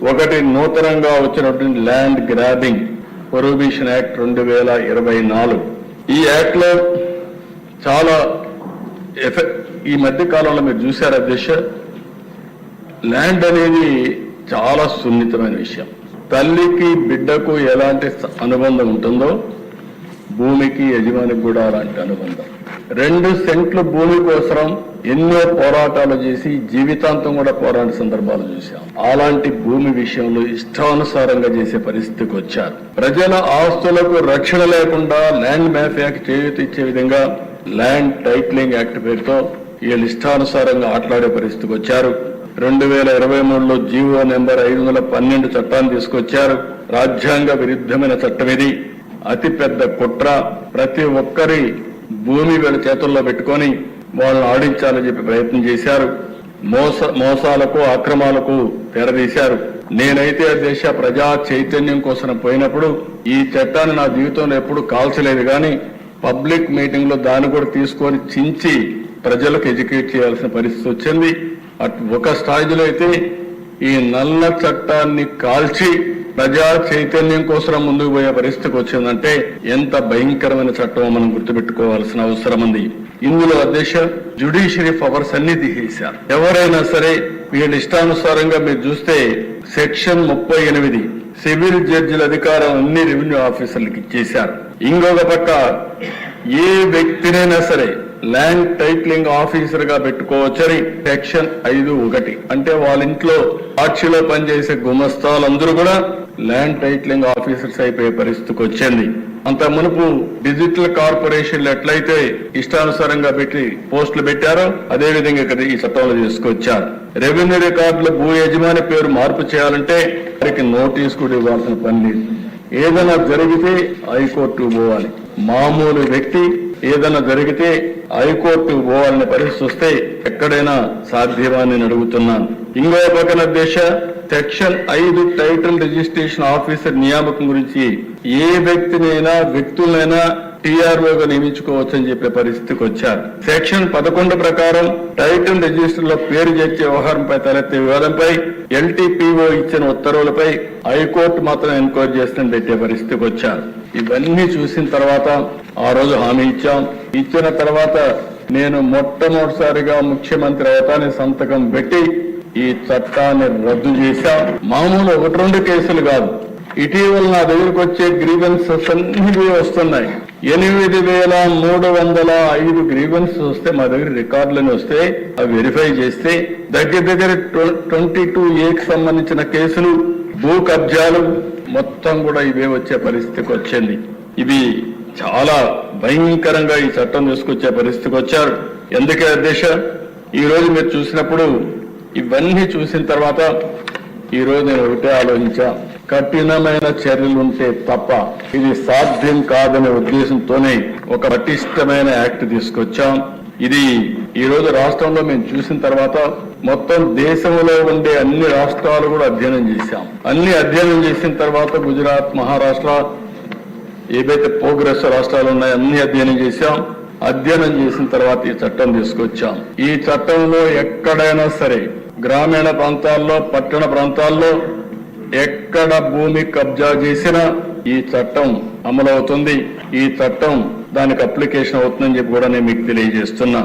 ఒకటి నూతనంగా వచ్చినటువంటి ల్యాండ్ గ్రాబింగ్ ప్రొహిబిషన్ యాక్ట్ 2024. ఈ యాక్ట్ లో చాలా ఈ మధ్య కాలంలో మీరు చూశారు అధ్యక్ష, ల్యాండ్ అనేది చాలా సున్నితమైన విషయం. తల్లికి బిడ్డకు ఎలాంటి అనుబంధం ఉంటుందో భూమికి యజమానికి కూడా అలాంటి అనుబంధం. 2 సెంట్ల భూమి కోసం ఎన్నో పోరాటాలు చేసి జీవితాంతం కూడా పోరాడే సందర్భాలు చూశాం. అలాంటి భూమి విషయంలో ఇష్టానుసారంగా చేసే పరిస్థితికి వచ్చారు. ప్రజల ఆస్తులకు రక్షణ లేకుండా ల్యాండ్ మాఫియాకి చేయూతిచ్చే విధంగా ల్యాండ్ టైటిలింగ్ యాక్ట్ పేరుతో వీళ్ళు ఇష్టానుసారంగా ఆటలాడే పరిస్థితికి వచ్చారు. 2023లో జీవో నెంబర్ 512 చట్టాన్ని తీసుకొచ్చారు. రాజ్యాంగ విరుద్ధమైన చట్టం ఇది. అతిపెద్ద కుట్ర. ప్రతి ఒక్కరి భూమి వీళ్ళ చేతుల్లో పెట్టుకొని వాళ్ళని ఆడించాలని చెప్పి ప్రయత్నం చేశారు. మోసాలకు అక్రమాలకు తెరదీశారు. నేనైతే దేశ ప్రజా చైతన్యం కోసం పోయినప్పుడు ఈ చట్టాన్ని నా జీవితంలో ఎప్పుడు కాల్చలేదు, కానీ పబ్లిక్ మీటింగ్ లో దాన్ని కూడా తీసుకొని చించి ప్రజలకు ఎడ్యుకేట్ చేయాల్సిన పరిస్థితి వచ్చింది. ఒక స్థాయిలో అయితే ఈ నల్ల చట్టాన్ని కాల్చి ప్రజా చైతన్యం కోసం ముందుకు పోయే పరిస్థితికి వచ్చిందంటే ఎంత భయంకరమైన చట్టం మనం గుర్తుపెట్టుకోవాల్సిన అవసరం ఉంది. ఇందులో అధ్యక్ష జ్యుడిషియరీ పవర్స్ అన్ని తీసేశారు. ఎవరైనా సరే వీళ్ళ ఇష్టానుసారంగా మీరు చూస్తే సెక్షన్ 38 సివిల్ జడ్జిల అధికారం అన్ని రెవెన్యూ ఆఫీసర్లకు ఇచ్చేశారు. ఇంకొక పక్క ఏ వ్యక్తినైనా సరే ల్యాండ్ టైటిలింగ్ ఆఫీసర్ గా పెట్టుకోవచ్చని సెక్షన్ 5(1) అంటే వాళ్ళ ఇంట్లో సాక్షిలో పనిచేసే గుమస్తాలందరూ కూడా ల్యాండ్ టైటిలింగ్ ఆఫీసర్స్ అయిపోయే పరిస్థితికి వచ్చింది. అంత మునుపు డిజిటల్ కార్పొరేషన్లు ఎట్లయితే ఇష్టానుసారంగా పెట్టి పోస్టులు పెట్టారో అదే విధంగా ఇక్కడ ఈ చట్టంలో తీసుకొచ్చారు. రెవెన్యూ రికార్డుల భూ యజమాని పేరు మార్పు చేయాలంటే వారికి నోటీస్ కూడా ఇవ్వాల్సిన పని లేదు. ఏదైనా జరిగితే హైకోర్టుకు పోవాలి. మామూలు వ్యక్తి ఏదైనా జరిగితే హైకోర్టుకు పోవాలనే పరిస్థితి వస్తే ఎక్కడైనా సాధ్యమని నేను అడుగుతున్నాను. ఇంకో పక్కన దేశ సెక్షన్ 5 టైటిల్ రిజిస్ట్రేషన్ ఆఫీసర్ నియామకం గురించి ఏ వ్యక్తులైనా టీఆర్ఓగా నియమించుకోవచ్చని చెప్పే పరిస్థితికి వచ్చారు. సెక్షన్ 11 ప్రకారం టైటిల్ రిజిస్టర్ లో పేరు చేర్చే వ్యవహారంపై తలెత్తే వివాదంపై LTPO ఇచ్చిన ఉత్తర్వులపై హైకోర్టు మాత్రం ఎంక్వైరీ చేస్తుందని పెట్టే పరిస్థితికి వచ్చారు. ఇవన్నీ చూసిన తర్వాత ఆ రోజు హామీ ఇచ్చిన తర్వాత నేను మొట్టమొదటిసారిగా ముఖ్యమంత్రి అవుతానని సంతకం పెట్టి ఈ చట్టాన్ని రద్దు చేశాం. మామూలు 1-2 కేసులు కాదు, ఇటీవల నా దగ్గరకు వచ్చే గ్రీవెన్సెస్ అన్ని వస్తున్నాయి. 8,305 గ్రీవెన్సెస్ వస్తే మా దగ్గర రికార్డులని వస్తే అవి వెరిఫై చేస్తే దగ్గర 22Aకి సంబంధించిన కేసులు, భూ కబ్జాలు మొత్తం కూడా ఇవే వచ్చే పరిస్థితికి వచ్చింది. ఇవి చాలా భయంకరంగా ఈ చట్టం తీసుకొచ్చే పరిస్థితికి వచ్చారు. ఎందుకే అధ్యక్ష, ఈ రోజు మీరు చూసినప్పుడు ఇవన్నీ చూసిన తర్వాత ఈ రోజు నేను ఒకటే ఆలోచించా, కఠినమైన చర్యలుంటే తప్ప ఇది సాధ్యం కాదనే ఉద్దేశంతోనే ఒక పటిష్టమైన యాక్ట్ తీసుకొచ్చాం. ఇది ఈ రోజు రాష్ట్రంలో మేము చూసిన తర్వాత మొత్తం దేశంలో ఉండే అన్ని రాష్ట్రాలు కూడా అధ్యయనం చేశాం. అధ్యయనం చేసిన తర్వాత గుజరాత్, మహారాష్ట్ర ఏవైతే ప్రోగ్రెస్ రాష్ట్రాలు ఉన్నాయో అన్ని అధ్యయనం చేశాం. అధ్యయనం చేసిన తర్వాత ఈ చట్టం తీసుకొచ్చాం. ఈ చట్టంలో ఎక్కడైనా సరే గ్రామీణ ప్రాంతాల్లో, పట్టణ ప్రాంతాల్లో ఎక్కడ భూమి కబ్జా చేసినా ఈ చట్టం అమలవుతుంది. ఈ చట్టం దానికి అప్లికేషన్ అవుతుందని చెప్పి కూడా నేను మీకు తెలియజేస్తున్నా.